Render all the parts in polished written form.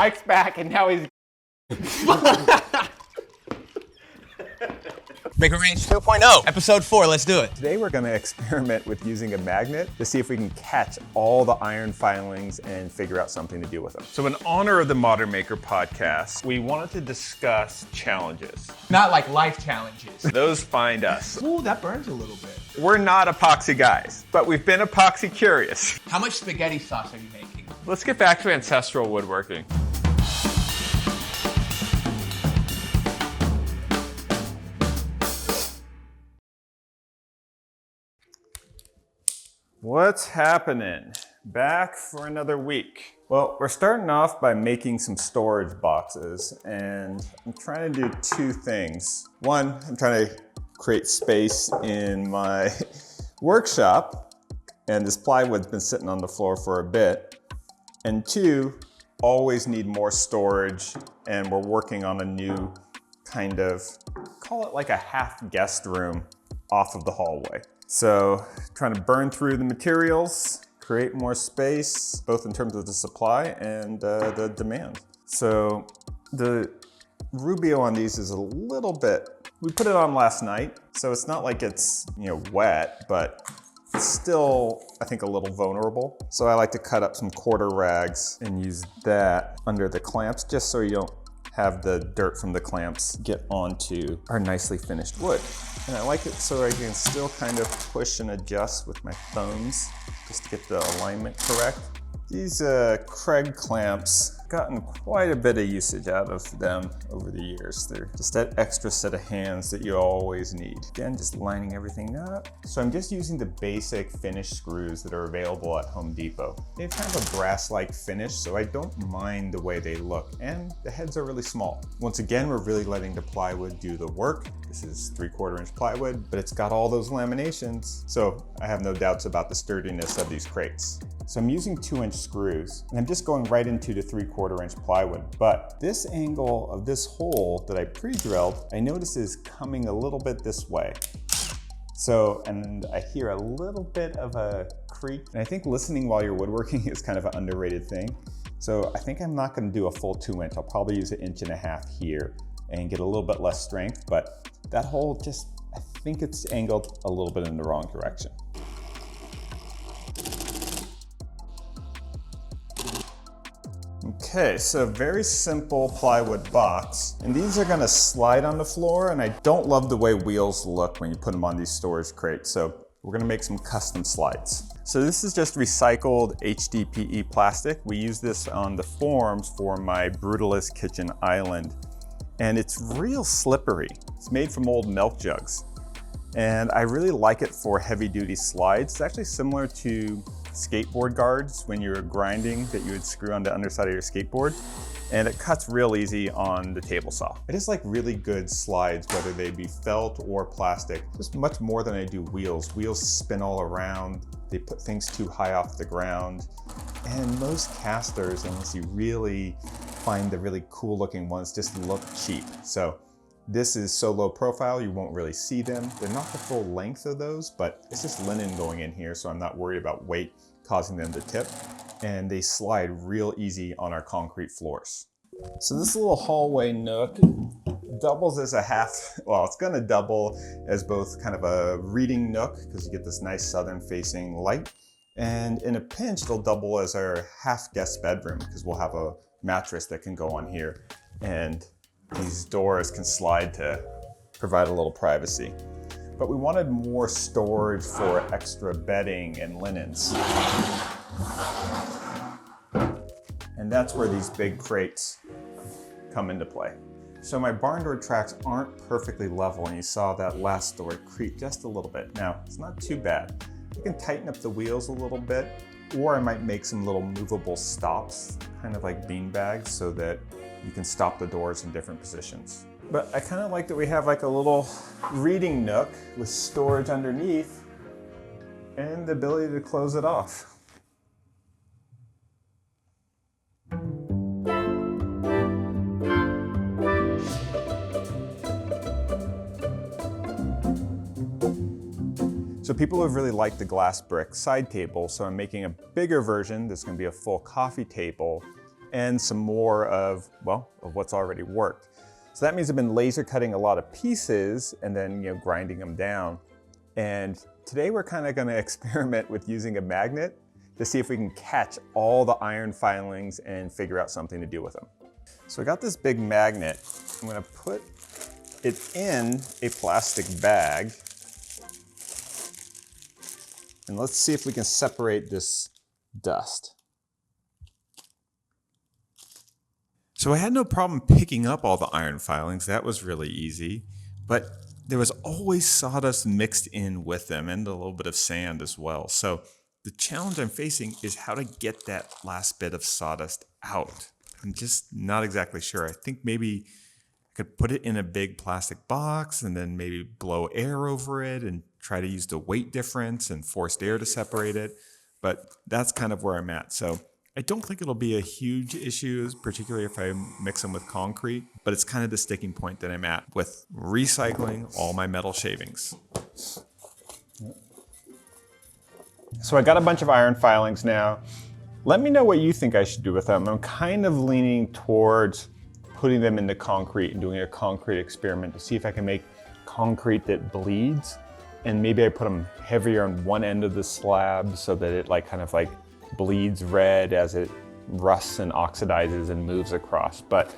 Mike's back and now he's... Maker Range 2.0, episode 4, let's do it. Today we're gonna experiment with using a magnet to see if we can catch all the iron filings and figure out something to do with them. So in honor of the Modern Maker podcast, we wanted to discuss challenges. Not like life challenges. Those find us. Ooh, that burns a little bit. We're not epoxy guys, but we've been epoxy curious. How much spaghetti sauce are you making? Let's get back to Ancestral woodworking. What's happening? Back for another week. Well, we're starting off by making some storage boxes, and I'm trying to do two things. One, I'm trying to create space in my workshop, and this plywood's been sitting on the floor for a bit. And two, always need more storage, and we're working on a new kind of, call it like a half guest room off of the hallway. So trying to burn through the materials, create more space, both in terms of the supply and the demand. So the Rubio on these is a little bit, we put it on last night, so it's not like it's, wet, but it's still, I think, a little vulnerable. So I like to cut up some quarter rags and use that under the clamps, just so you don't have the dirt from the clamps get onto our nicely finished wood. And I like it so I can still kind of push and adjust with my thumbs just to get the alignment correct. These Craig clamps, gotten quite a bit of usage out of them over the years. They're just that extra set of hands that you always need. Again, just lining everything up. So I'm just using the basic finish screws that are available at Home Depot. They have kind of a brass-like finish, so I don't mind the way they look, and the heads are really small. Once again, we're really letting the plywood do the work. This is 3/4 inch plywood, but it's got all those laminations, so I have no doubts about the sturdiness of these crates. So I'm using 2-inch screws, and I'm just going right into the 3/4 inch plywood. But this angle of this hole that I pre-drilled, I notice is coming a little bit this way. So, and I hear a little bit of a creak. And I think listening while you're woodworking is kind of an underrated thing. So I think I'm not gonna do a full 2-inch. I'll probably use 1.5 inches here and get a little bit less strength, but that hole just, I think it's angled a little bit in the wrong direction. Okay, so very simple plywood box. And these are gonna slide on the floor, and I don't love the way wheels look when you put them on these storage crates. So we're gonna make some custom slides. So this is just recycled HDPE plastic. We use this on the forms for my Brutalist kitchen island. And it's real slippery. It's made from old milk jugs. And I really like it for heavy duty slides. It's actually similar to skateboard guards when you're grinding that you would screw on the underside of your skateboard. And it cuts real easy on the table saw. I just like really good slides, whether they be felt or plastic, just much more than I do wheels. Wheels spin all around. They put things too high off the ground. And most casters, unless you really find the really cool looking ones, just look cheap. So this is so low profile, you won't really see them. They're not the full length of those, but it's just linen going in here, so I'm not worried about weight causing them to tip. And they slide real easy on our concrete floors. So this little hallway nook doubles as a half, well, it's gonna double as both kind of a reading nook, because you get this nice southern facing light. And in a pinch, it'll double as our half guest bedroom, because we'll have a mattress that can go on here. And these doors can slide to provide a little privacy. But we wanted more storage for extra bedding and linens. And that's where these big crates come into play. So my barn door tracks aren't perfectly level, and you saw that last door creep just a little bit. Now, it's not too bad. I can tighten up the wheels a little bit, or I might make some little movable stops, kind of like bean bags, so that you can stop the doors in different positions. But I kind of like that we have like a little reading nook with storage underneath and the ability to close it off. So people have really liked the glass brick side table, so I'm making a bigger version. There's gonna be a full coffee table. and some more of what's already worked. So that means I've been laser cutting a lot of pieces and then grinding them down. And today we're kind of going to experiment with using a magnet to see if we can catch all the iron filings and figure out something to do with them. So I got this big magnet. I'm going to put it in a plastic bag. And let's see if we can separate this dust. So I had no problem picking up all the iron filings. That was really easy. But there was always sawdust mixed in with them and a little bit of sand as well. So the challenge I'm facing is how to get that last bit of sawdust out. I'm just not exactly sure. I think maybe I could put it in a big plastic box and then maybe blow air over it and try to use the weight difference and forced air to separate it. But that's kind of where I'm at. So I don't think it'll be a huge issue, particularly if I mix them with concrete, but it's kind of the sticking point that I'm at with recycling all my metal shavings. So I got a bunch of iron filings now. Let me know what you think I should do with them. I'm kind of leaning towards putting them into concrete and doing a concrete experiment to see if I can make concrete that bleeds. And maybe I put them heavier on one end of the slab so that it kind of bleeds red as it rusts and oxidizes and moves across. But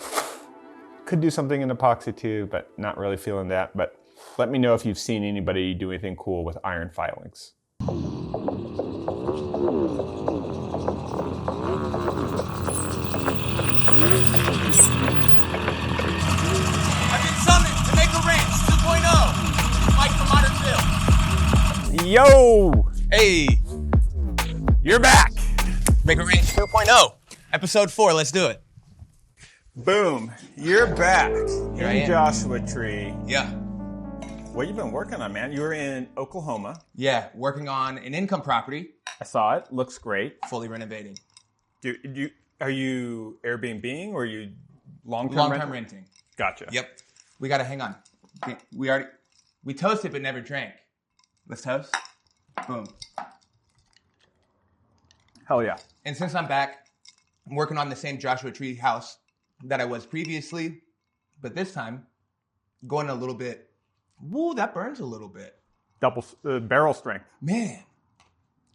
could do something in epoxy too, but not really feeling that. But let me know if you've seen anybody do anything cool with iron filings. I've been summoned to make a range 2.0. Mike from Modern Phil. Yo! Hey, You're back! make a range 2.0. Episode 4, let's do it. Boom! You're back Here I in am. Joshua Tree. Yeah. What you been working on, man? You were in Oklahoma. Yeah, working on an income property, I saw it. Looks great. fully renovating. Are you Airbnb-ing or are you long-term Long-term renting? renting. Gotcha. Yep. We gotta hang on. We toasted but never drank. Let's toast. Boom. Hell yeah. And since I'm back, I'm working on the same Joshua Tree house that I was previously, but this time going a little bit. Woo, that burns a little bit. Double barrel strength. Man,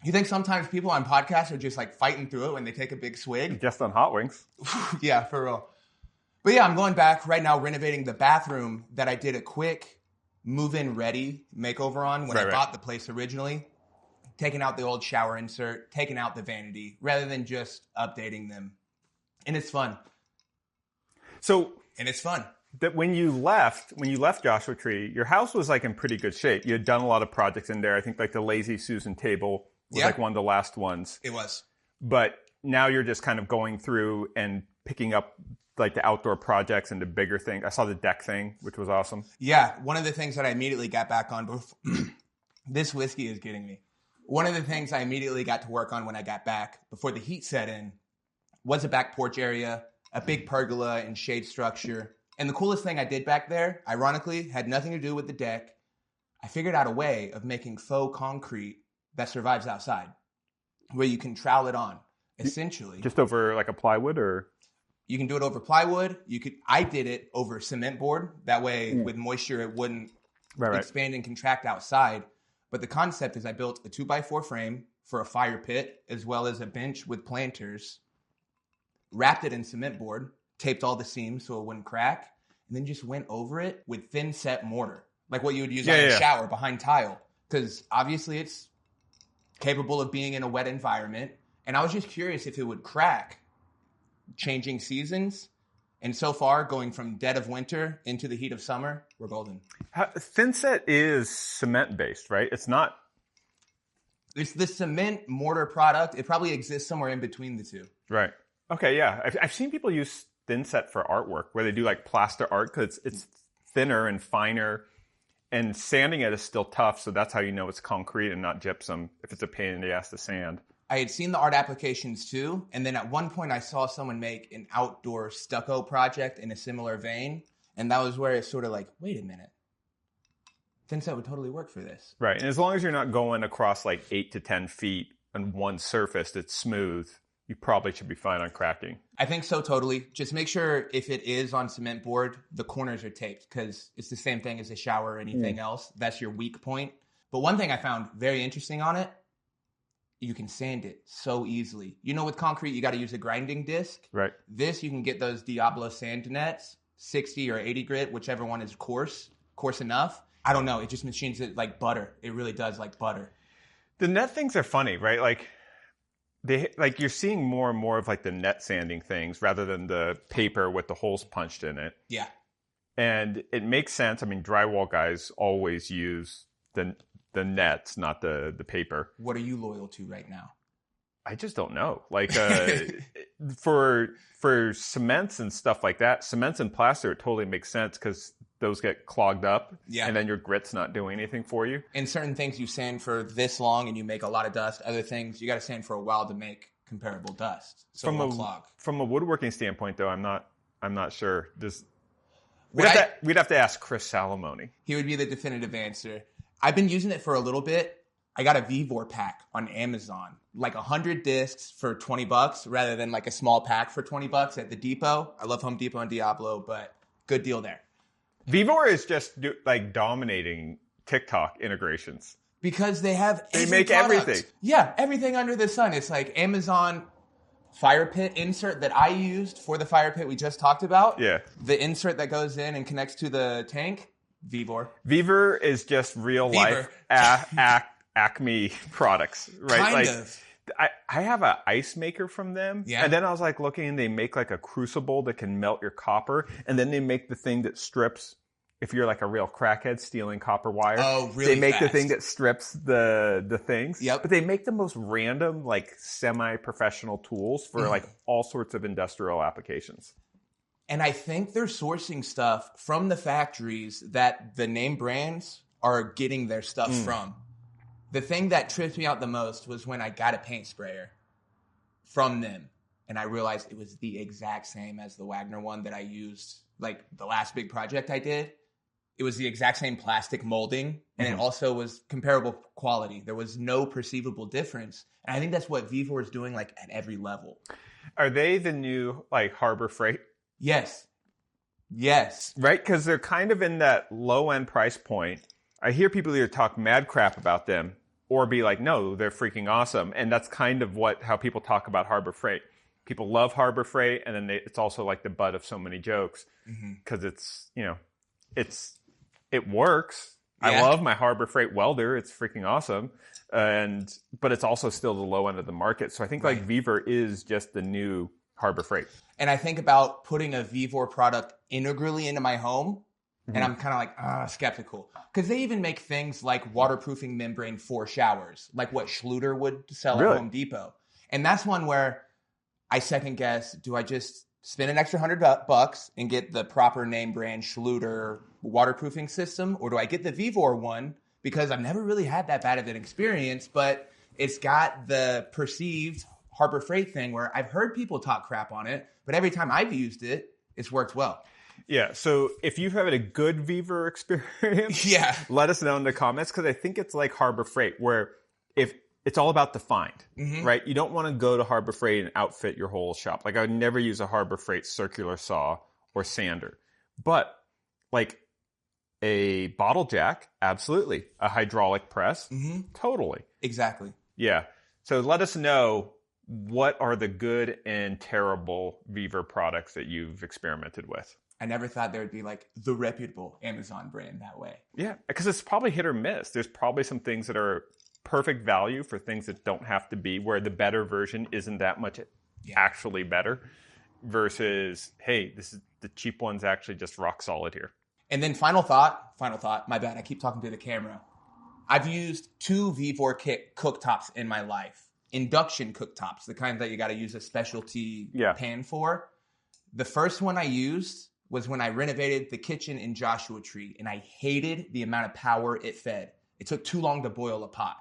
you think sometimes people on podcasts are just fighting through it when they take a big swig? Just on hot wings. Yeah, for real. But yeah, I'm going back right now renovating the bathroom that I did a quick move-in ready makeover on when I bought the place originally. Taking out the old shower insert, taking out the vanity, rather than just updating them. And it's fun. And it's fun. That when you left Joshua Tree, your house was in pretty good shape. You had done a lot of projects in there. I think the Lazy Susan table was one of the last ones. It was. But now you're just kind of going through and picking up the outdoor projects and the bigger thing. I saw the deck thing, which was awesome. Yeah, one of the things that I immediately got back on, this whiskey is getting me. One of the things I immediately got to work on when I got back, before the heat set in, was a back porch area, a big pergola and shade structure. And the coolest thing I did back there, ironically, had nothing to do with the deck. I figured out a way of making faux concrete that survives outside, where you can trowel it on, essentially. Just over a plywood or? You can do it over plywood. I did it over cement board. That way, with moisture, it wouldn't expand and contract outside. But the concept is I built a 2x4 frame for a fire pit, as well as a bench with planters, wrapped it in cement board, taped all the seams so it wouldn't crack, and then just went over it with thin set mortar, like what you would use on a shower behind tile. Because obviously it's capable of being in a wet environment. And I was just curious if it would crack changing seasons. And so far, going from dead of winter into the heat of summer, we're golden. Thinset is cement-based, right? It's not... It's the cement mortar product. It probably exists somewhere in between the two. Right. Okay, yeah. I've seen people use Thinset for artwork, where they do plaster art, because it's thinner and finer. And sanding it is still tough, so that's how you know it's concrete and not gypsum, if it's a pain in the ass to sand. I had seen the art applications too, and then at one point I saw someone make an outdoor stucco project in a similar vein, and that was where it's sort of wait a minute. Thinset would totally work for this. Right, and as long as you're not going across 8 to 10 feet on one surface that's smooth, you probably should be fine on cracking. I think so, totally. Just make sure if it is on cement board, the corners are taped because it's the same thing as a shower or anything else. That's your weak point. But one thing I found very interesting on it, you can sand it so easily. You know, with concrete, you got to use a grinding disc. Right. This, you can get those Diablo sand nets, 60 or 80 grit, whichever one is coarse enough. I don't know. It just machines it like butter. It really does like butter. The net things are funny, right? Like you're seeing more and more of like the net sanding things rather than the paper with the holes punched in it. Yeah. And it makes sense. I mean, drywall guys always use the nets, not the paper. What are you loyal to right now? I just don't know. Like for cements and stuff like that, cements and plaster, it totally makes sense because those get clogged up. Yeah. And then your grit's not doing anything for you. And certain things you sand for this long and you make a lot of dust. Other things you got to sand for a while to make comparable dust. So it won't clog. From a woodworking standpoint, though, I'm not sure. We'd have to ask Chris Salamone. He would be the definitive answer. I've been using it for a little bit. I got a Vevor pack on Amazon, like 100 discs for $20 rather than like a small pack for $20 at the Depot. I love Home Depot and Diablo, but good deal there. Vevor is just like dominating TikTok integrations. Because they have They make everything. Yeah, everything under the sun. It's like Amazon fire pit insert that I used for the fire pit we just talked about. Yeah. The insert that goes in and connects to the tank, Vevor. Vevor is just real life Acme products, right? Kind of. I have an ice maker from them. Yeah. And then I was like looking and they make like a crucible that can melt your copper. And then they make the thing that strips, if you're like a real crackhead stealing copper wire. Oh, really They make fast. the thing that strips the things. Yep. But they make the most random, like semi-professional tools for like all sorts of industrial applications. And I think they're sourcing stuff from the factories that the name brands are getting their stuff from. The thing that tripped me out the most was when I got a paint sprayer from them. And I realized it was the exact same as the Wagner one that I used, like the last big project I did. It was the exact same plastic molding, and it also was comparable quality. There was no perceivable difference. And I think that's what Vevor is doing like at every level. Are they the new like Harbor Freight? Yes. Yes. Right? Because they're kind of in that low-end price point. I hear people either talk mad crap about them or be like, no, they're freaking awesome. And that's kind of how people talk about Harbor Freight. People love Harbor Freight, and then it's also like the butt of so many jokes because it works. Yeah. I love my Harbor Freight welder. It's freaking awesome. But it's also still the low end of the market. So I think like Vevor is just the new Harbor Freight. And I think about putting a Vevor product integrally into my home, and I'm kind of like, skeptical. Because they even make things like waterproofing membrane for showers, like what Schluter would sell at Home Depot. And that's one where I second guess, do I just spend an extra $100 and get the proper name brand Schluter waterproofing system? Or do I get the Vevor one? Because I've never really had that bad of an experience, but it's got the perceived Harbor Freight thing where I've heard people talk crap on it, but every time I've used it, it's worked well. Yeah, so if you've had a good Vevor experience, let us know in the comments, because I think it's like Harbor Freight, where if it's all about the find, right? You don't want to go to Harbor Freight and outfit your whole shop. Like I would never use a Harbor Freight circular saw or sander. But like a bottle jack, absolutely. A hydraulic press, totally. Exactly. Yeah. So let us know, what are the good and terrible Vevor products that you've experimented with? I never thought there would be like the reputable Amazon brand that way. Yeah, because it's probably hit or miss. There's probably some things that are perfect value for things that don't have to be, where the better version isn't that much actually better, versus, hey, this is the cheap one's actually just rock solid here. And then final thought, my bad, I keep talking to the camera. I've used 2 Vevor cooktops in my life. Induction cooktops, the kind that you got to use a specialty pan for. The first one I used was when I renovated the kitchen in Joshua Tree, and I hated the amount of power it fed. It took too long to boil a pot.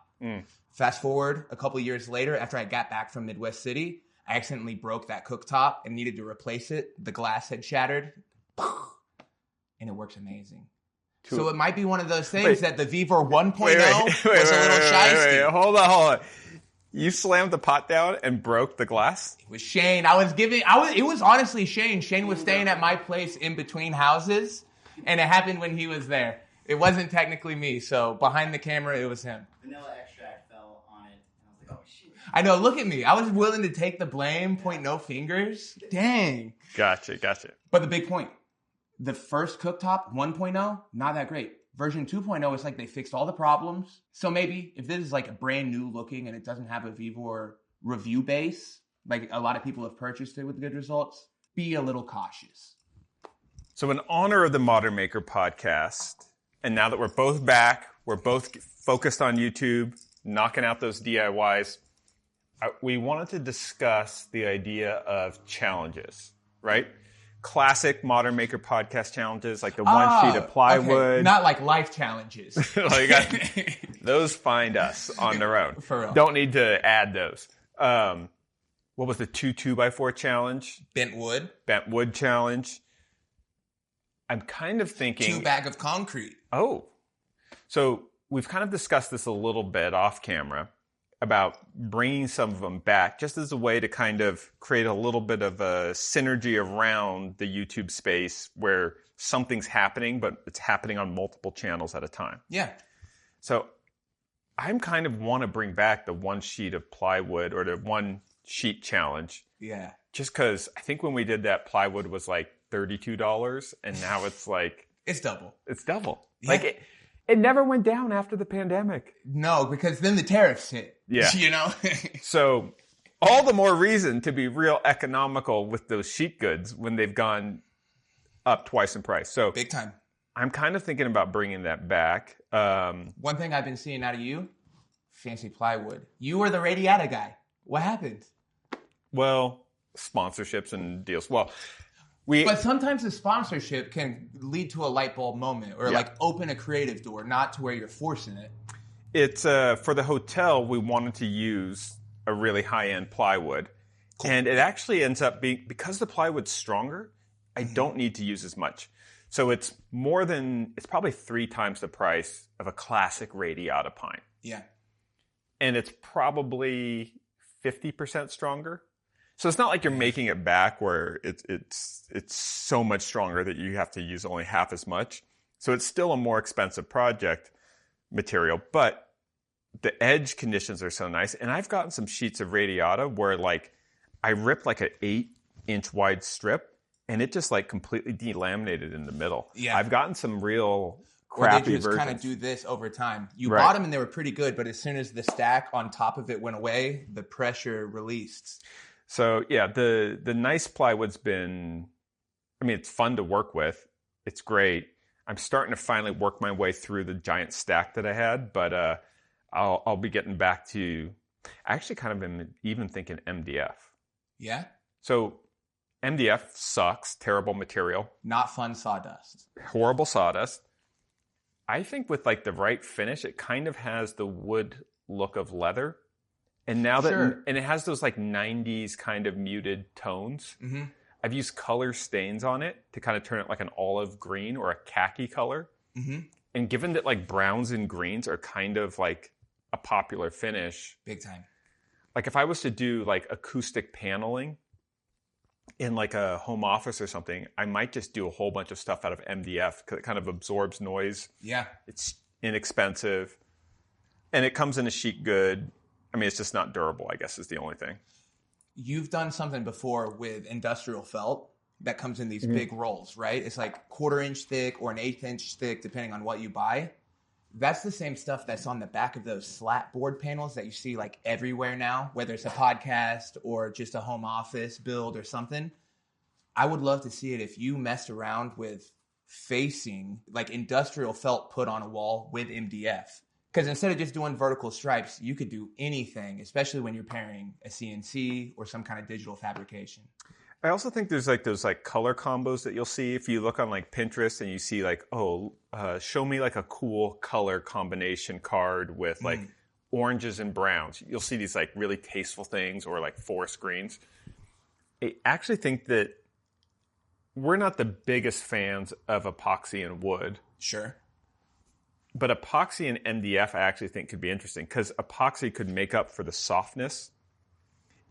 Fast forward a couple years later, after I got back from Midwest City, I accidentally broke that cooktop and needed to replace it. The glass had shattered, and it works amazing. So it might be one of those things that the Vevor 1.0 was a little shysty. Hold on. You slammed the pot down and broke the glass? It was Shane. It was honestly Shane. Shane was staying at my place in between houses, and it happened when he was there. It wasn't technically me, so behind the camera, it was him. Vanilla extract fell on it, and I was like, oh, shoot. I know, look at me. I was willing to take the blame, point no fingers. Dang. Gotcha. But the big point, the first cooktop, 1.0, not that great. Version 2.0 is like they fixed all the problems. So maybe if this is like a brand new looking and it doesn't have a Vevor review base, like a lot of people have purchased it with good results, be a little cautious. So in honor of the Modern Maker podcast, and now that we're both back, we're both focused on YouTube, knocking out those DIYs, we wanted to discuss the idea of challenges, right? Classic Modern Maker podcast challenges, like the one sheet of plywood. Okay. Not like life challenges. Those find us on their own. For real. Don't need to add those. What was the 2x4 challenge? Bent wood challenge. I'm kind of thinking 2 bag of concrete. Oh, so we've kind of discussed this a little bit off camera about bringing some of them back just as a way to kind of create a little bit of a synergy around the YouTube space where something's happening, but it's happening on multiple channels at a time. Yeah. So I'm kind of want to bring back the one sheet of plywood or the one sheet challenge. Yeah. Just because I think when we did that, plywood was like $32 and now it's like... It's double. Yeah. Like it never went down after the pandemic. No, because then the tariffs hit. Yeah. You know? So all the more reason to be real economical with those sheet goods when they've gone up twice in price. So big time. I'm kind of thinking about bringing that back. One thing I've been seeing out of you, fancy plywood. You were the Radiata guy. What happened? Well, sponsorships and deals. Well, but sometimes the sponsorship can lead to a light bulb moment or like open a creative door, not to where you're forcing it. It's for the hotel, we wanted to use a really high-end plywood. Cool. And it actually ends up being, because the plywood's stronger, I don't need to use as much. So it's probably 3 times the price of a classic Radiata pine. Yeah. And it's probably 50% stronger. So it's not like you're making it back where it's so much stronger that you have to use only half as much. So it's still a more expensive project material, but the edge conditions are so nice. And I've gotten some sheets of Radiata where like I ripped like an 8-inch wide strip and it just like completely delaminated in the middle. Yeah. I've gotten some real crappy versions. Or they just kind of do this over time. You bought them and they were pretty good, but as soon as the stack on top of it went away, the pressure released. So yeah, the nice plywood's been, I mean, it's fun to work with. It's great. I'm starting to finally work my way through the giant stack that I had, but I'll be getting back to, I actually kind of am even thinking MDF. Yeah? So MDF sucks, terrible material. Not fun sawdust. Horrible sawdust. I think with like the right finish, it kind of has the wood look of leather. And now that, and it has those like 90s kind of muted tones. Mm-hmm. I've used color stains on it to kind of turn it like an olive green or a khaki color. Mm-hmm. And given that like browns and greens are kind of like a popular finish. Big time. Like if I was to do like acoustic paneling in like a home office or something, I might just do a whole bunch of stuff out of MDF because it kind of absorbs noise. Yeah. It's inexpensive. And it comes in a sheet good. I mean, it's just not durable, I guess, is the only thing. You've done something before with industrial felt that comes in these big rolls, right? It's like 1/4 inch thick or an 1/8 inch thick, depending on what you buy. That's the same stuff that's on the back of those slat board panels that you see like everywhere now, whether it's a podcast or just a home office build or something. I would love to see it if you messed around with facing like industrial felt put on a wall with MDF. Because instead of just doing vertical stripes, you could do anything, especially when you're pairing a CNC or some kind of digital fabrication. I also think there's like those like color combos that you'll see if you look on like Pinterest and you see like, show me like a cool color combination card with like oranges and browns. You'll see these like really tasteful things or like forest greens. I actually think that we're not the biggest fans of epoxy and wood. Sure. But epoxy and MDF I actually think could be interesting because epoxy could make up for the softness.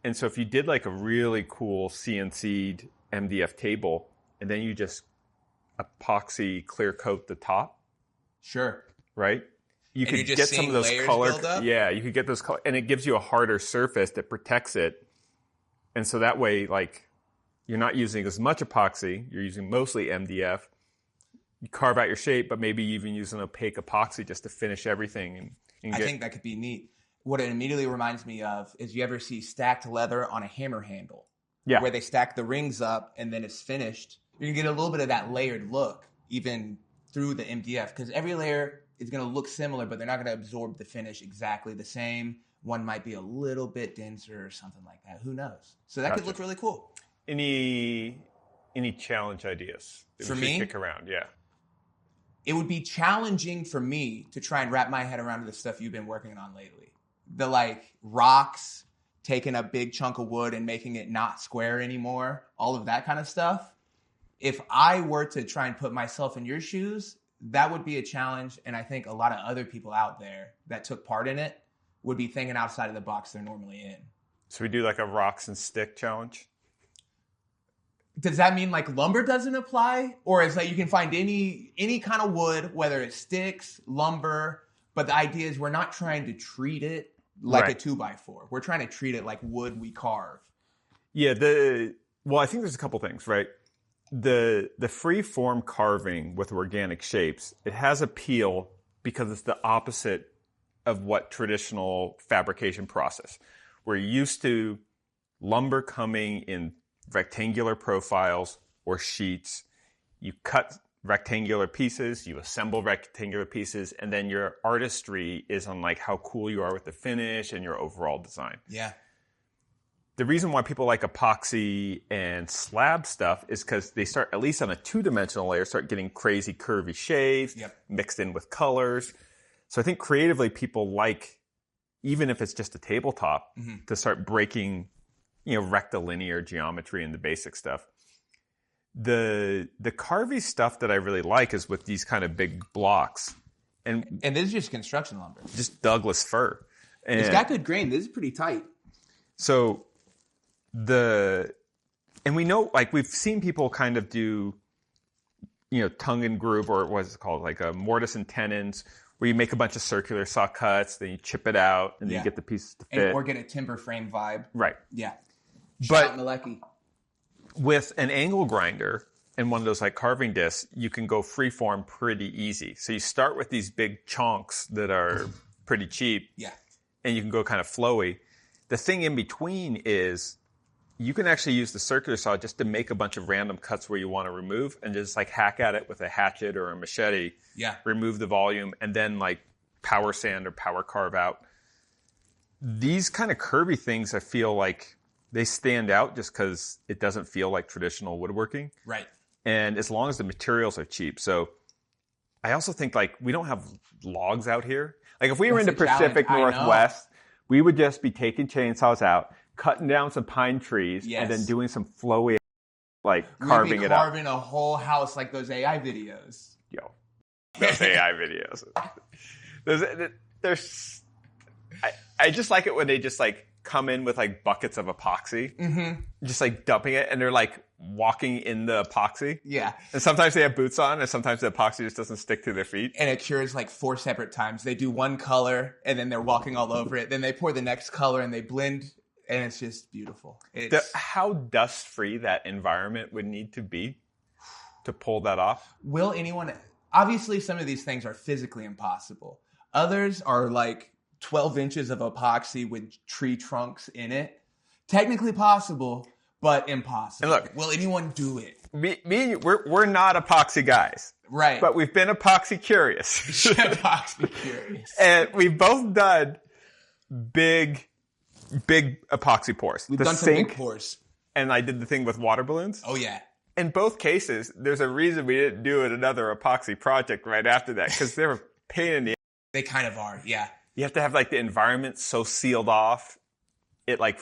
And so if you did like a really cool CNC'd MDF table and then you just epoxy clear coat the top. Sure. Right? You could get some of those color. Yeah, you could get those color, and it gives you a harder surface that protects it. And so that way, like, you're not using as much epoxy. You're using mostly MDF. You carve out your shape, but maybe you even use an opaque epoxy just to finish everything. And I think that could be neat. What it immediately reminds me of is you ever see stacked leather on a hammer handle? Yeah. Where they stack the rings up and then it's finished. You're going to get a little bit of that layered look, even through the MDF, because every layer is going to look similar, but they're not going to absorb the finish exactly the same. One might be a little bit denser or something like that. Who knows? So that could look really cool. Any challenge ideas that for we me? should kick around? Yeah. It would be challenging for me to try and wrap my head around the stuff you've been working on lately. The like rocks, taking a big chunk of wood and making it not square anymore, all of that kind of stuff. If I were to try and put myself in your shoes, that would be a challenge. And I think a lot of other people out there that took part in it would be thinking outside of the box they're normally in. So we do like a rocks and stick challenge? Does that mean like lumber doesn't apply? Or is that you can find any kind of wood, whether it's sticks, lumber, but the idea is we're not trying to treat it like a 2x4. We're trying to treat it like wood we carve. Yeah, well, I think there's a couple things, right? The free form carving with organic shapes, it has appeal because it's the opposite of what traditional fabrication process. We're used to lumber coming in rectangular profiles or sheets. You cut rectangular pieces, you assemble rectangular pieces, and then your artistry is on like how cool you are with the finish and your overall design. Yeah. The reason why people like epoxy and slab stuff is because they start, at least on a two-dimensional layer, start getting crazy curvy shapes mixed in with colors. So I think creatively people like, even if it's just a tabletop, to start breaking, rectilinear geometry and the basic stuff. The carvy stuff that I really like is with these kind of big blocks. And this is just construction lumber. Just Douglas fir. And it's got good grain. This is pretty tight. So and we know, like, we've seen people kind of do, tongue and groove, or what's it called? Like a mortise and tenons, where you make a bunch of circular saw cuts, then you chip it out, and then you get the pieces to fit. Or get a timber frame vibe. Right. Yeah. But Malecki. With an angle grinder and one of those like carving discs, you can go freeform pretty easy. So you start with these big chunks that are pretty cheap. Yeah. And you can go kind of flowy. The thing in between is you can actually use the circular saw just to make a bunch of random cuts where you want to remove, and just like hack at it with a hatchet or a machete. Yeah. Remove the volume, and then like power sand or power carve out. These kind of curvy things, I feel like they stand out just because it doesn't feel like traditional woodworking. Right. And as long as the materials are cheap. So I also think like we don't have logs out here. Like if we were in the Pacific Northwest, we would just be taking chainsaws out, cutting down some pine trees, and then doing some flowy, like carving it up. Carving a whole house like those AI videos. Yo, those AI videos. I just like it when they just like come in with like buckets of epoxy, just like dumping it, and they're like walking in the epoxy. Yeah. And sometimes they have boots on, and sometimes the epoxy just doesn't stick to their feet. And it cures like 4 separate times. They do one color, and then they're walking all over it. Then they pour the next color, and they blend, and it's just beautiful. How dust-free that environment would need to be to pull that off. Will anyone... Obviously, some of these things are physically impossible. Others are like 12 inches of epoxy with tree trunks in it. Technically possible, but impossible. And look, will anyone do it? Me, we're not epoxy guys. Right. But we've been epoxy curious. Epoxy curious. And we've both done big epoxy pours. We've done some big pours. And I did the thing with water balloons. Oh, yeah. In both cases, there's a reason we didn't do another epoxy project right after that, because they were pain in the... They kind of are, yeah. You have to have like the environment so sealed off. It like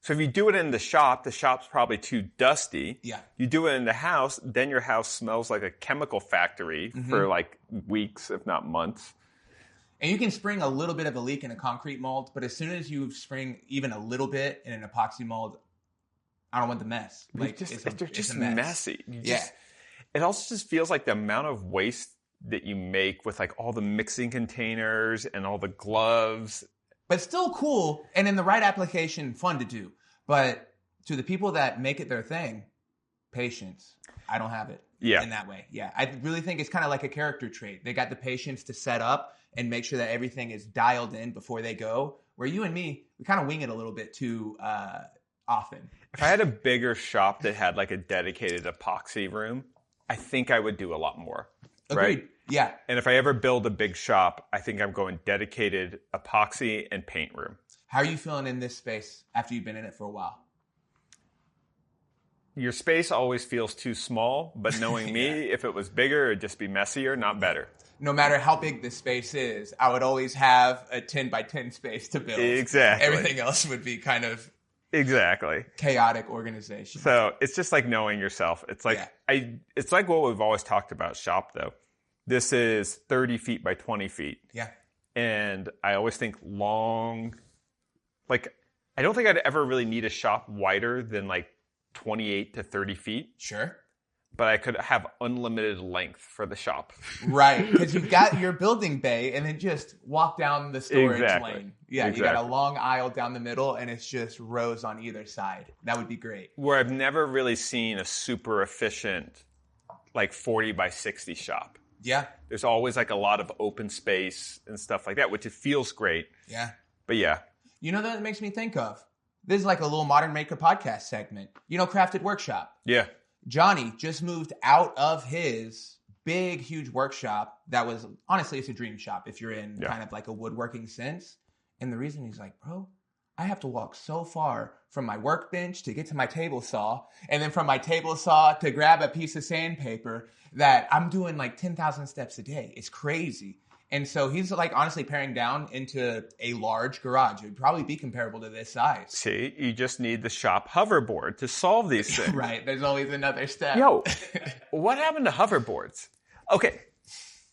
So if you do it in the shop's probably too dusty. Yeah. You do it in the house, then your house smells like a chemical factory for like weeks, if not months. And you can spring a little bit of a leak in a concrete mold, but as soon as you spring even a little bit in an epoxy mold, I don't want the mess. Like They're just messy. Yeah. It also just feels like the amount of waste that you make with like all the mixing containers and all the gloves. But still cool, and in the right application, fun to do. But to the people that make it their thing, patience. I don't have it in that way. Yeah, I really think it's kind of like a character trait. They got the patience to set up and make sure that everything is dialed in before they go. Where you and me, we kind of wing it a little bit too often. If I had a bigger shop that had like a dedicated epoxy room, I think I would do a lot more. Agreed. Right? Yeah. And if I ever build a big shop, I think I'm going dedicated epoxy and paint room. How are you feeling in this space after you've been in it for a while? Your space always feels too small, but knowing me, if it was bigger, it'd just be messier, not better. No matter how big the space is, I would always have a 10 by 10 space to build. Exactly. Everything else would be kind of chaotic organization. So it's just like knowing yourself. It's like it's like what we've always talked about shop though. This is 30 feet by 20 feet. Yeah. And I always think long, like I don't think I'd ever really need a shop wider than like 28 to 30 feet. Sure. But I could have unlimited length for the shop. Right, because you've got your building bay and then just walk down the storage lane. Yeah, you got a long aisle down the middle and it's just rows on either side. That would be great. Where I've never really seen a super efficient like 40 by 60 shop. Yeah. There's always like a lot of open space and stuff like that, which it feels great. Yeah. But yeah. You know that makes me think of? This is like a little Modern Maker podcast segment. You know Crafted Workshop? Yeah. Johnny just moved out of his big, huge workshop that was, honestly, it's a dream shop if you're in kind of like a woodworking sense. And the reason he's like, bro, I have to walk so far from my workbench to get to my table saw, and then from my table saw to grab a piece of sandpaper that I'm doing like 10,000 steps a day. It's crazy. And so he's like honestly paring down into a large garage. It would probably be comparable to this size. See, you just need the shop hoverboard to solve these things. Right. There's always another step. Yo, what happened to hoverboards? Okay.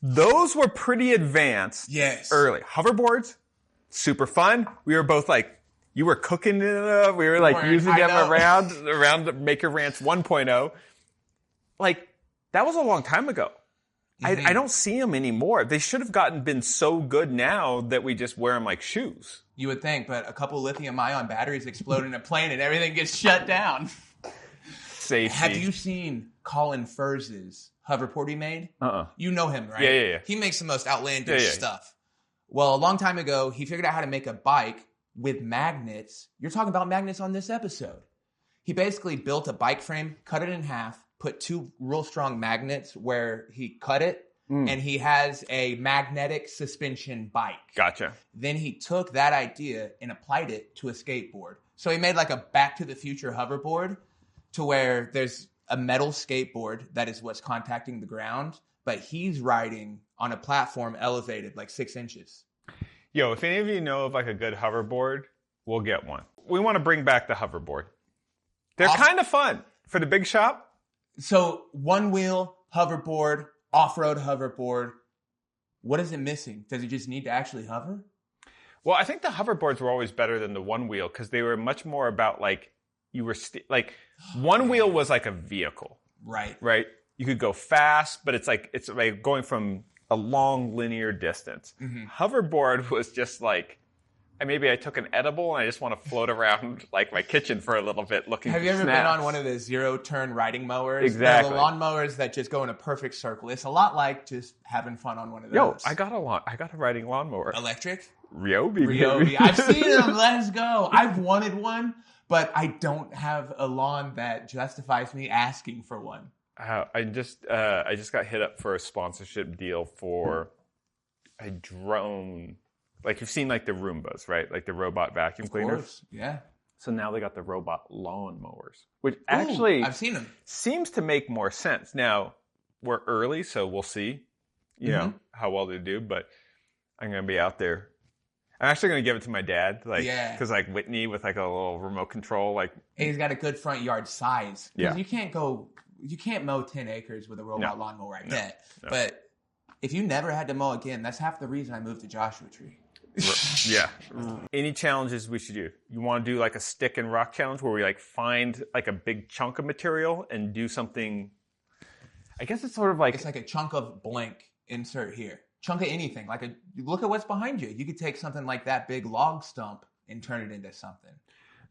Those were pretty advanced early. Hoverboards, super fun. We were both like, you were cooking it. We were like using them around Maker Ranch 1.0. Like, that was a long time ago. I don't see them anymore. They should have been so good now that we just wear them like shoes. You would think, but a couple lithium-ion batteries explode in a plane and everything gets shut down. Safety. Have you seen Colin Furz's hoverboard he made? You know him, right? Yeah. He makes the most outlandish stuff. Well, a long time ago, he figured out how to make a bike with magnets. You're talking about magnets on this episode. He basically built a bike frame, cut it in half, put two real strong magnets where he cut it, and he has a magnetic suspension bike. Gotcha. Then he took that idea and applied it to a skateboard. So he made like a Back to the Future hoverboard to where there's a metal skateboard that is what's contacting the ground, but he's riding on a platform elevated like 6 inches. Yo, if any of you know of like a good hoverboard, we'll get one. We want to bring back the hoverboard. They're kind of fun for the big shop. So one wheel hoverboard, off-road hoverboard. What is it missing? Does it just need to actually hover? Well, I think the hoverboards were always better than the one wheel because they were much more about like you were like one wheel was like a vehicle. Right. You could go fast, but it's like going from a long linear distance. Hoverboard was just like maybe I took an edible and I just want to float around like my kitchen for a little bit looking for Have you ever snacks. been on one of the zero-turn riding mowers? Exactly. The lawn mowers that just go in a perfect circle. It's a lot like just having fun on one of those. Yo, I got a riding lawnmower. Electric? Ryobi. I've seen them. Let's go. I've wanted one, but I don't have a lawn that justifies me asking for one. I just got hit up for a sponsorship deal for a drone. Like you've seen like the Roombas, right? Like the robot vacuum cleaners. Of course, yeah. So now they got the robot lawn mowers, which actually I've seen them. Seems to make more sense. Now we're early, so we'll see, you know, how well they do. But I'm gonna be out there. I'm actually going to give it to my dad. Like, Yeah. Because like Whitney with like a little remote control, like. And he's got a good front yard size. Yeah. Because you can't mow 10 acres with a robot lawnmower, I bet. No. But if you never had to mow again, that's half the reason I moved to Joshua Tree. Yeah. Any challenges we should do? You want to do like a stick and rock challenge where we like find like a big chunk of material and do something. I guess it's sort of like. It's like a chunk of blank, insert here. Chunk of anything. Look at what's behind you. You could take something like that big log stump and turn it into something.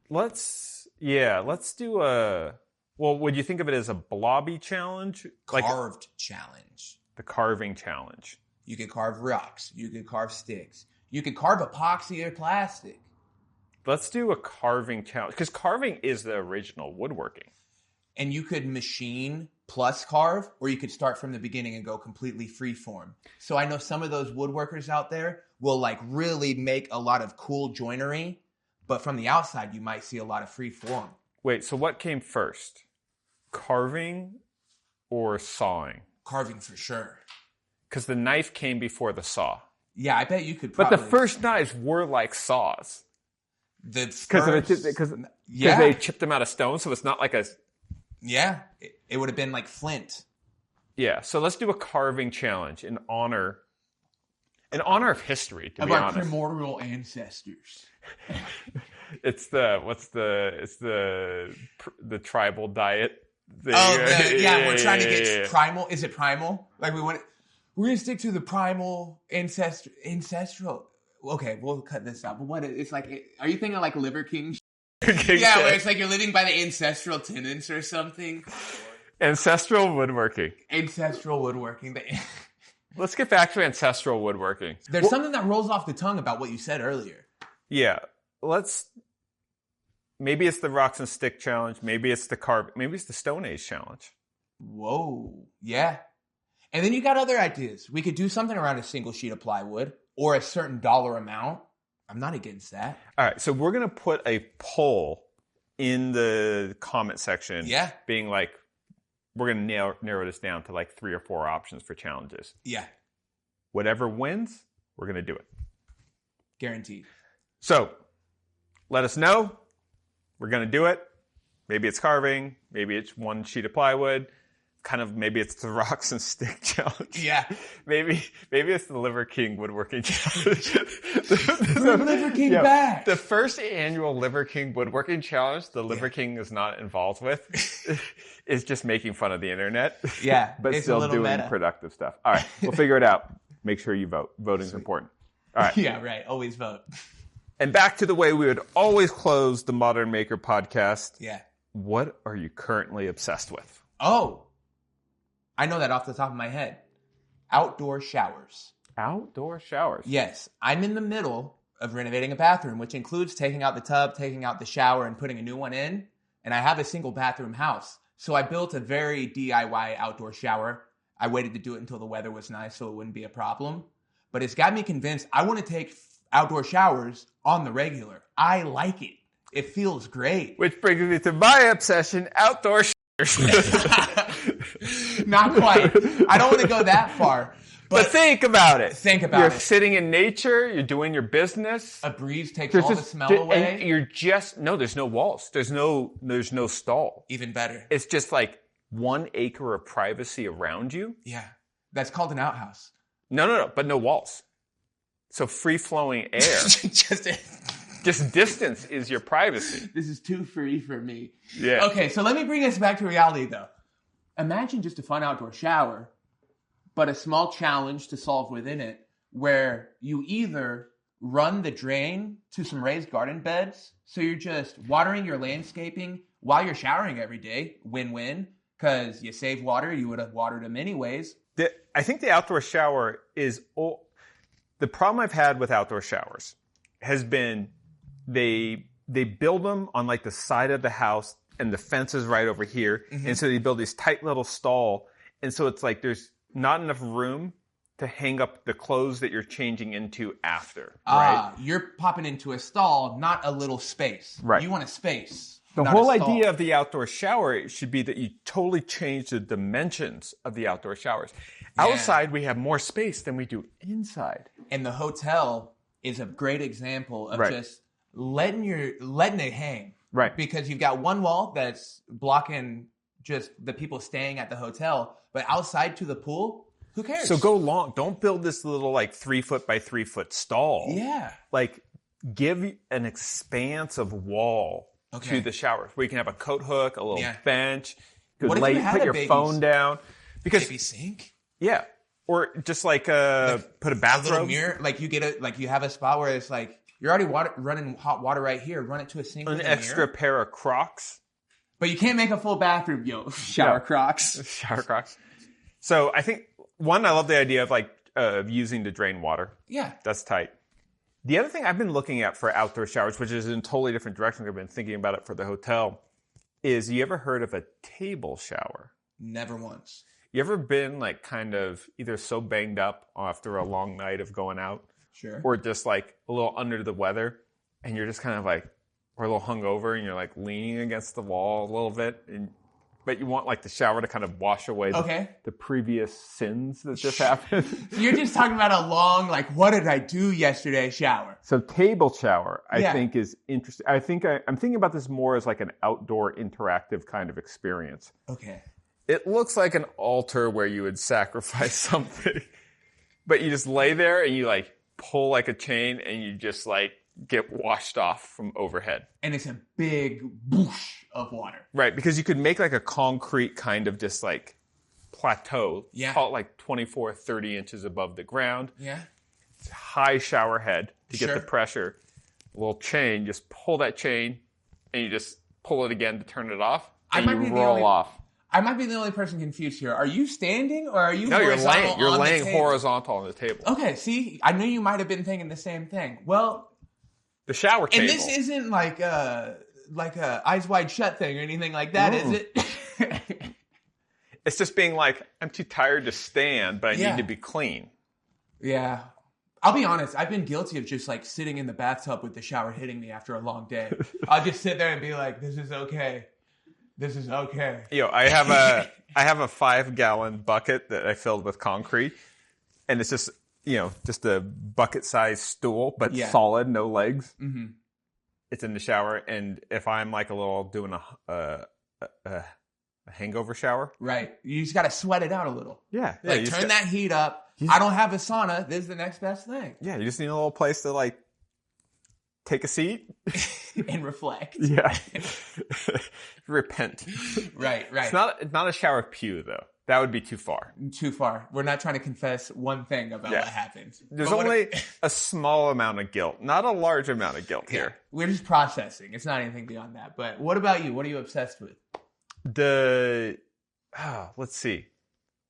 Let's do a. Well, would you think of it as a blobby challenge? Carved challenge. The carving challenge. You could carve rocks. You could carve sticks. You could carve epoxy or plastic. Let's do a carving challenge. Because carving is the original woodworking. And you could machine plus carve, or you could start from the beginning and go completely free form. So I know some of those woodworkers out there will like really make a lot of cool joinery, but from the outside, you might see a lot of free form. Wait, so what came first? Carving or sawing? Carving for sure. Because the knife came before the saw. Yeah, I bet you could probably... But the first knives were like saws. Because they chipped them out of stone, so it's not like a... Yeah, it would have been like flint. Yeah, so let's do a carving challenge in honor of history, to be honest. Our primordial ancestors. It's the tribal diet. We're trying to get primal. Is it primal? Like we're gonna stick to the primal ancestral. Okay, we'll cut this out. But what it's like? Are you thinking like Liver King? Yeah, where it's like you're living by the ancestral tenets or something. Ancestral woodworking. Ancestral woodworking. Let's get back to ancestral woodworking. There's something that rolls off the tongue about what you said earlier. Yeah, maybe it's the rocks and stick challenge. Maybe it's the Stone Age challenge. Whoa, yeah. And then you got other ideas. We could do something around a single sheet of plywood or a certain dollar amount. I'm not against that. All right, so we're going to put a poll in the comment section. Yeah. Being like, we're going to narrow this down to like 3 or 4 options for challenges. Yeah. Whatever wins, we're going to do it. Guaranteed. So, let us know. We're going to do it. Maybe it's carving. Maybe it's one sheet of plywood. Maybe it's the rocks and stick challenge. Yeah. Maybe it's the Liver King woodworking challenge. Bring Liver King back. The first annual Liver King woodworking challenge, the Liver King is not involved with, is just making fun of the internet. Yeah. But still doing productive stuff. All right. We'll figure it out. Make sure you vote. Voting's important. All right. Yeah, right. Always vote. And back to the way we would always close the Modern Maker podcast. Yeah. What are you currently obsessed with? Oh, I know that off the top of my head. Outdoor showers. Outdoor showers? Yes. I'm in the middle of renovating a bathroom, which includes taking out the tub, taking out the shower, and putting a new one in. And I have a single bathroom house. So I built a very DIY outdoor shower. I waited to do it until the weather was nice so it wouldn't be a problem. But it's got me convinced I want to take outdoor showers on the regular. I like it. It feels great. Which brings me to my obsession, outdoor showers. Not quite. I don't want to go that far. But think about it. You're sitting in nature. You're doing your business. A breeze takes all the smell away. And there's no walls. There's no stall. Even better. It's just like 1 acre of privacy around you. Yeah. That's called an outhouse. No, but no walls. So free-flowing air. Just distance is your privacy. This is too free for me. Yeah. Okay, so let me bring us back to reality, though. Imagine just a fun outdoor shower, but a small challenge to solve within it, where you either run the drain to some raised garden beds, so you're just watering your landscaping while you're showering every day. Win-win, because you save water. You would have watered them anyways. I think the outdoor shower is... The problem I've had with outdoor showers has been... They build them on like the side of the house and the fence is right over here. Mm-hmm. And so they build this tight little stall. And so it's like there's not enough room to hang up the clothes that you're changing into after. Right? You're popping into a stall, not a little space. Right. You want a space. The whole idea of the outdoor shower should be that you totally change the dimensions of the outdoor showers. Yeah. Outside, we have more space than we do inside. And the hotel is a great example of Right. just letting it hang. Right. Because you've got one wall that's blocking just the people staying at the hotel, but outside to the pool, who cares? So go long. Don't build this little like 3 foot by 3 foot stall. Yeah. Like give an expanse of wall to the showers where you can have a coat hook, a little bench. What if you had put a your baby phone down. Because baby sink? Yeah. Or just like put a bathrobe. A little mirror. Like you have a spot where it's like you're already running hot water right here. Run it to a sink. An with a extra mirror. pair of Crocs. But you can't make a full bathroom, shower Crocs. Shower Crocs. So I think I love the idea of like using to drain water. Yeah. That's tight. The other thing I've been looking at for outdoor showers, which is in a totally different direction, I've been thinking about it for the hotel, is you ever heard of a table shower? Never once. You ever been like kind of either so banged up after a long night of going out, Sure. or just like a little under the weather, and you're just kind of like, or a little hungover, and you're like leaning against the wall a little bit, but you want like the shower to kind of wash away the previous sins that just happened. So you're just talking about a long, like, what did I do yesterday shower? So table shower, I think, is interesting. I think I'm thinking about this more as like an outdoor interactive kind of experience. Okay. It looks like an altar where you would sacrifice something, but you just lay there and you like pull like a chain and you just like get washed off from overhead. And it's a big whoosh of water. Right, because you could make like a concrete kind of just like plateau. Yeah. Call it like 24, 30 inches above the ground. Yeah. It's high shower head to get Sure. the pressure. A little chain, just pull that chain and you just pull it again to turn it off. And you roll off. I might be the only person confused here. Are you standing or are you No, horizontal? you're on laying the table? horizontal on the table. Okay, see, I knew you might have been thinking the same thing. Well, The shower table. and this isn't like a Eyes Wide Shut thing or anything like that, is it? It's just being like, I'm too tired to stand, but I Yeah. need to be clean. Yeah. I'll be honest, I've been guilty of just like sitting in the bathtub with the shower hitting me after a long day. I'll just sit there and be like, this is okay. This is okay. I have a 5-gallon bucket that I filled with concrete, and it's just just a bucket-sized stool, but solid, no legs. Mm-hmm. It's in the shower, and if I'm like a little doing a hangover shower, Right. You just got to sweat it out a little. yeah, Like turn that heat up. I don't have a sauna. This is the next best thing. Yeah, you just need a little place to like take a seat And reflect. Yeah, repent. Right. It's not a shower pew though. That would be too far. Too far. We're not trying to confess one thing about what happened. There's only a small amount of guilt, not a large amount of guilt here. We're just processing. It's not anything beyond that. But what about you? What are you obsessed with? Let's see.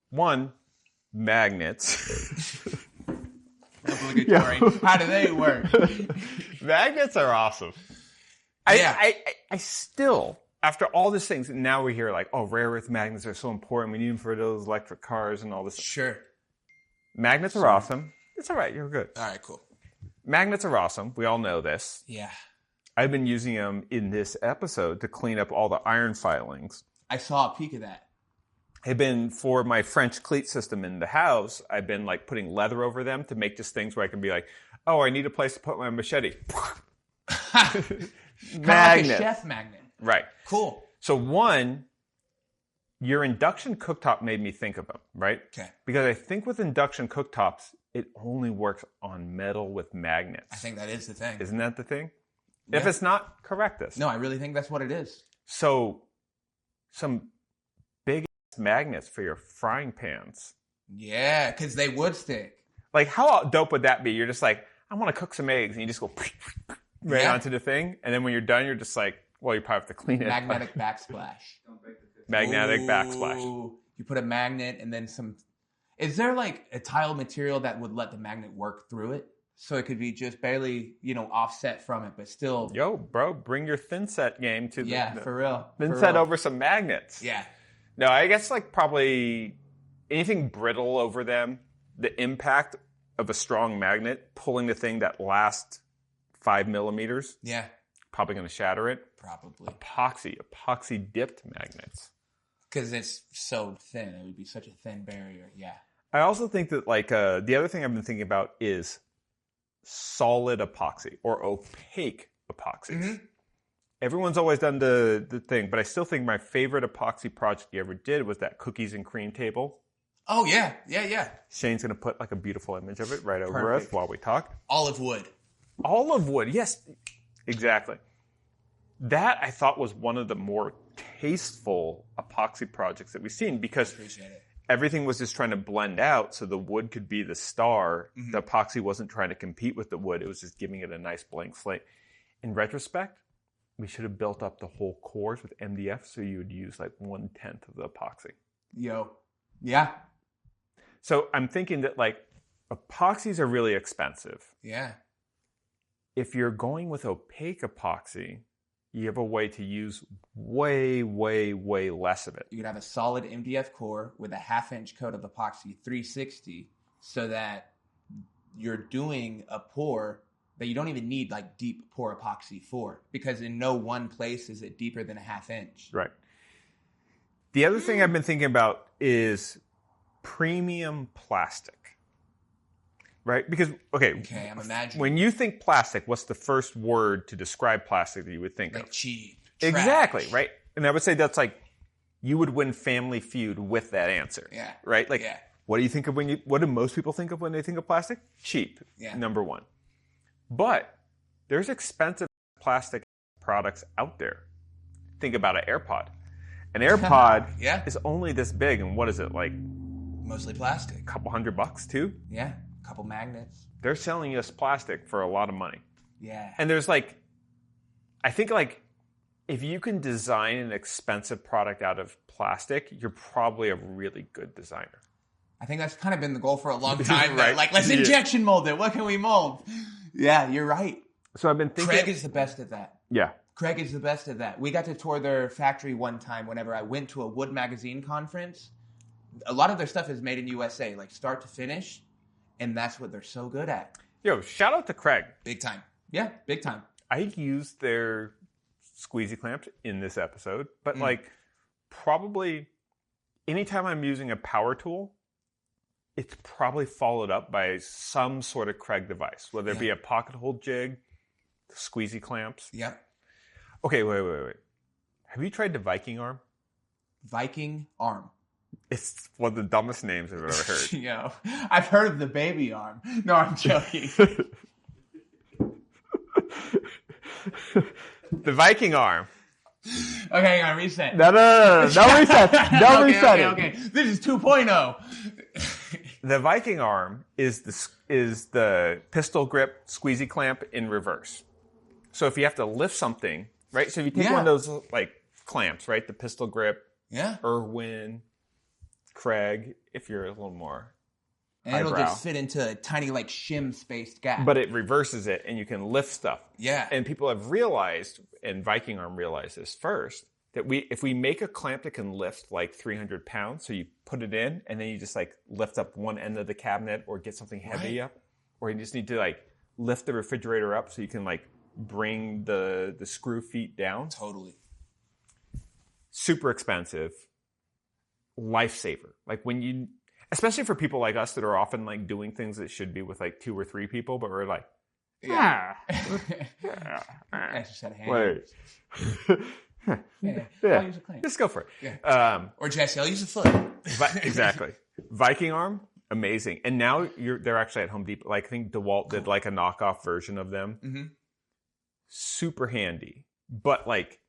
One, magnets. Obligatory. How do they work? Magnets are awesome. I still, after all these things, now we hear like, oh, rare earth magnets are so important. We need them for those electric cars and all this. Sure. Magnets are awesome. It's all right. You're good. All right, cool. Magnets are awesome. We all know this. Yeah. I've been using them in this episode to clean up all the iron filings. I saw a peek of that. I've been, for my French cleat system in the house, I've been like putting leather over them to make just things where I can be like, oh, I need a place to put my machete. Kind of like a chef magnet. Right. Cool. So one, your induction cooktop made me think of them, right? Okay. Because I think with induction cooktops, it only works on metal with magnets. I think that is the thing. Isn't that the thing? Yeah. If it's not, correct us. No, I really think that's what it is. So some big magnets for your frying pans. Yeah, because they would stick. Like, how dope would that be? You're just like, I want to cook some eggs, and you just go right onto the thing, and then when you're done, you're just like, well, you probably have to clean it. Magnetic backsplash. Magnetic Ooh. backsplash. You put a magnet and then some. Is there like a tile material that would let the magnet work through it? So it could be just barely, offset from it, but still. Yo, bro, bring your thin set game to the for real. thin For set real. over some magnets. Yeah. No, I guess like probably anything brittle over them, the impact of a strong magnet pulling the thing that lasts 5 millimeters. Yeah. Probably going to shatter it. Probably. Epoxy dipped magnets. Because it's so thin. It would be such a thin barrier. Yeah. I also think that like the other thing I've been thinking about is solid epoxy or opaque epoxies. Mm-hmm. Everyone's always done the thing, but I still think my favorite epoxy project you ever did was that cookies and cream table. Oh, yeah. Yeah. Shane's going to put like a beautiful image of it right over us while we talk. Olive wood. Olive wood, yes, exactly. That I thought was one of the more tasteful epoxy projects that we've seen because everything was just trying to blend out so the wood could be the star. Mm-hmm. The epoxy wasn't trying to compete with the wood. It was just giving it a nice blank slate. In retrospect, we should have built up the whole cores with MDF so you would use like 1/10 of the epoxy. Yeah. So I'm thinking that like epoxies are really expensive. Yeah. If you're going with opaque epoxy, you have a way to use way, way, way less of it. You could have a solid MDF core with a 1/2-inch coat of epoxy 360 so that you're doing a pour that you don't even need like deep pour epoxy for because in no one place is it deeper than a 1/2 inch. Right. The other thing I've been thinking about is premium plastic. Right? Because, okay, I'm imagining. When you think plastic, what's the first word to describe plastic that you would think of? Like cheap. Exactly, trash. right? And I would say that's like, you would win Family Feud with that answer. Yeah. Right? Like, what do you think of what do most people think of when they think of plastic? Cheap. Yeah. Number one. But there's expensive plastic products out there. Think about an AirPod. An AirPod is only this big, and what is it, like? Mostly plastic. A couple $100 too? Yeah. Couple magnets. They're selling us plastic for a lot of money. Yeah. And there's like, I think like, if you can design an expensive product out of plastic, you're probably a really good designer. I think that's kind of been the goal for a long time. Right. Like, let's injection mold it. What can we mold? Yeah, you're right. So I've been thinking. Craig is the best at that. Yeah. Craig is the best at that. We got to tour their factory one time whenever I went to a wood magazine conference. A lot of their stuff is made in USA, like start to finish. And that's what they're so good at. Yo, shout out to Craig. Big time. Yeah, big time. I used their squeezy clamps in this episode, but like probably anytime I'm using a power tool, it's probably followed up by some sort of Craig device, whether it be a pocket hole jig, squeezy clamps. Yep. Okay, wait. Have you tried the Viking arm? Viking arm. It's one of the dumbest names I've ever heard. Yo, I've heard of the baby arm. No, I'm joking. The Viking arm. Okay, hang on, reset. No reset. No reset. Okay. This is 2.0. The Viking arm is the pistol grip squeezy clamp in reverse. So if you have to lift something, right? So if you take one of those like clamps, right? The pistol grip, Irwin, Craig, if you're a little more and it'll just fit into a tiny like shim spaced gap. But it reverses it and you can lift stuff. Yeah. And people have realized, and Viking arm realized this first, that if we make a clamp that can lift like 300 pounds, so you put it in and then you just like lift up one end of the cabinet or get something heavy up, or you just need to like lift the refrigerator up so you can like bring the screw feet down. Totally. Super expensive. Lifesaver. Like when you, especially for people like us that are often like doing things that should be with like 2 or 3 people, but we're like, I just had a hand. Wait. I'll use a clamp. Just go for it. Yeah. Or Jesse, I'll use a foot. Exactly. Viking arm, amazing. And now they're actually at Home Depot. Like I think DeWalt did like a knockoff version of them. Mm-hmm. Super handy, but like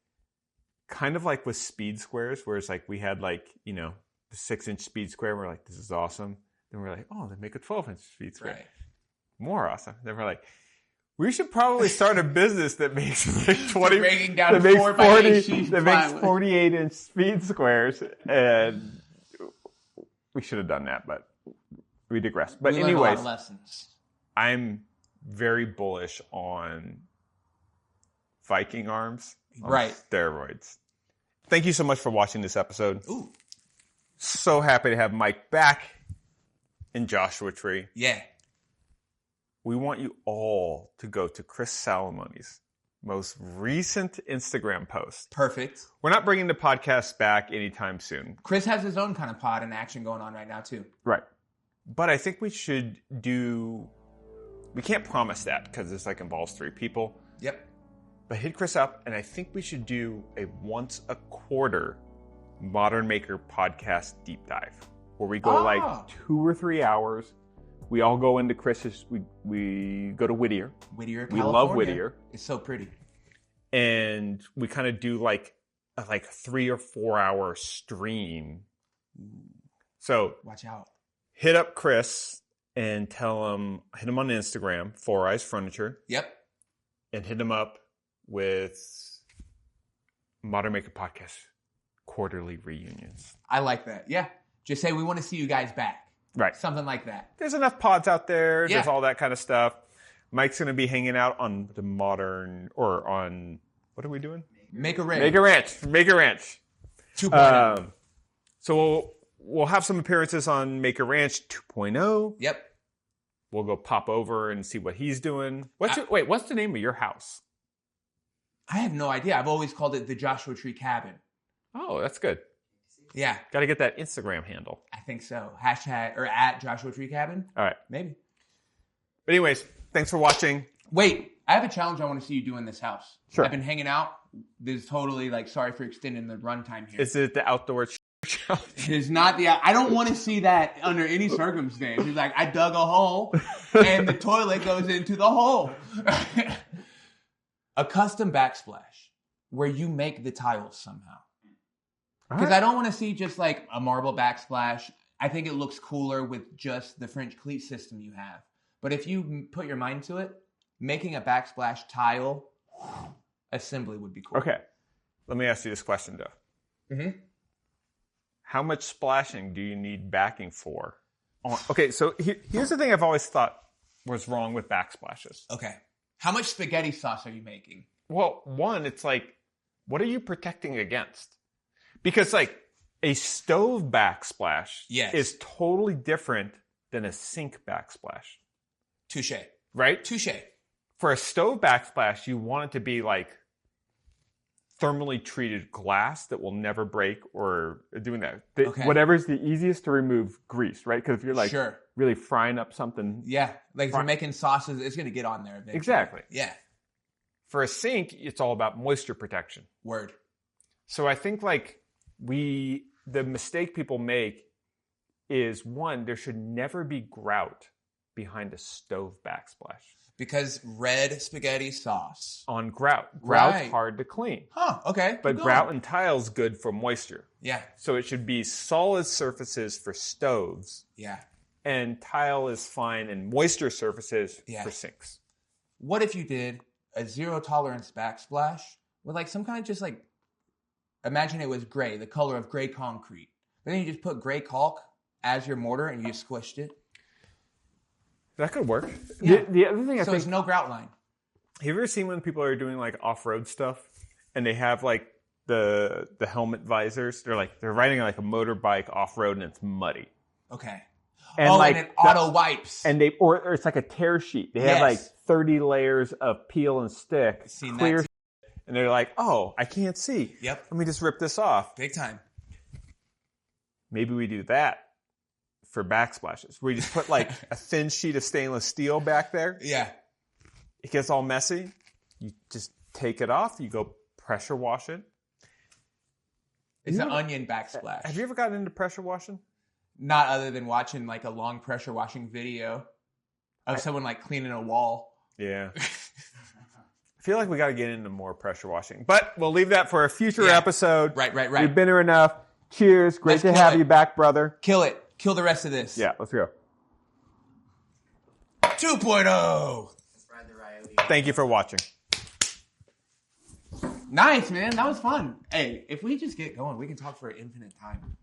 kind of like with speed squares, where it's like we had like, you know, the 6-inch speed square. We're like, this is awesome. Then we're like, oh, they make a 12-inch speed square. Right. More awesome. Then we're like, we should probably start a business that makes like 20, breaking down that makes 4 by 8 40, that makes 48-inch speed squares. And we should have done that, but we digress. But we anyways, learned a lot of lessons. I'm very bullish on Viking arms on steroids. Thank you so much for watching this episode. Ooh. So happy to have Mike back in Joshua Tree. Yeah. We want you all to go to Chris Salamone's most recent Instagram post. Perfect. We're not bringing the podcast back anytime soon. Chris has his own kind of pod and action going on right now, too. Right. But I think we should do We can't promise that because this like involves 3 people. Yep. But hit Chris up, and I think we should do a once a quarter Modern Maker podcast deep dive where we go like 2 or 3 hours. We all go into Chris's. We go to Whittier. Whittier, we California. love Whittier. It's so pretty. And we kind of do like a 3 or 4 hour stream. So watch out. Hit up Chris and hit him on Instagram, Foureyes Furniture. Yep. And hit him up with Modern Maker Podcast quarterly reunions. I like that. Yeah. Just say we want to see you guys back. Right. Something like that. There's enough pods out there. Yeah. There's all that kind of stuff. Mike's going to be hanging out on the modern, or on, what are we doing? Make a Ranch. Make a Ranch. 2.0. So we'll have some appearances on Make a Ranch 2.0. Yep. We'll go pop over and see what he's doing. What's the name of your house? I have no idea. I've always called it the Joshua Tree Cabin. Oh, that's good. Yeah. Got to get that Instagram handle. I think so. Hashtag or at Joshua Tree Cabin. All right. Maybe. But anyways, thanks for watching. Wait, I have a challenge I want to see you do in this house. Sure. I've been hanging out. This is totally like, sorry for extending the runtime here. Is it the outdoor challenge? It's not I don't want to see that under any circumstance. It's like, I dug a hole and the toilet goes into the hole. A custom backsplash where you make the tiles somehow. Because I don't want to see just like a marble backsplash. I think it looks cooler with just the French cleat system you have. But if you put your mind to it, making a backsplash tile assembly would be cool. Okay. Let me ask you this question, though. Mm-hmm. How much splashing do you need backing for? Okay, so here's the thing I've always thought was wrong with backsplashes. Okay. How much spaghetti sauce are you making? Well, one, it's like, what are you protecting against? Because like a stove backsplash is totally different than a sink backsplash. Touche. Right? Touche. For a stove backsplash, you want it to be like thermally treated glass that will never break or doing that. Whatever's the easiest to remove grease, right? Because if you're like really frying up something. Yeah. Like if you're making sauces, it's going to get on there eventually. Exactly. Yeah. For a sink, it's all about moisture protection. Word. So I think like the mistake people make is, one, there should never be grout behind a stove backsplash. Because red spaghetti sauce. On grout. Grout's hard to clean. Huh, okay. But grout and tile's good for moisture. Yeah. So it should be solid surfaces for stoves. Yeah. And tile is fine, and moisture surfaces for sinks. What if you did a 0 tolerance backsplash with like some kind of just like, imagine it was gray, the color of gray concrete. But then you just put gray caulk as your mortar and you just squished it. That could work. Yeah. The other thing I think... it's no grout line. Have you ever seen when people are doing like off-road stuff and they have like the helmet visors? They're riding like a motorbike off-road and it's muddy. Okay. And and it auto wipes. And or it's like a tear sheet. They have like 30 layers of peel and stick. Clear. And they're like, oh, I can't see. Yep. Let me just rip this off. Big time. Maybe we do that for backsplashes. We just put like a thin sheet of stainless steel back there. Yeah. It gets all messy. You just take it off. You go pressure wash it. It's an onion backsplash. Have you ever gotten into pressure washing? Not other than watching like a long pressure washing video of someone like cleaning a wall. Yeah. I feel like we got to get into more pressure washing. But we'll leave that for a future episode. Right. We've been here enough. Cheers. Great to have you back, brother. Kill it. Kill the rest of this. Yeah, let's go. 2.0. Thank you for watching. Nice, man. That was fun. Hey, if we just get going, we can talk for an infinite time.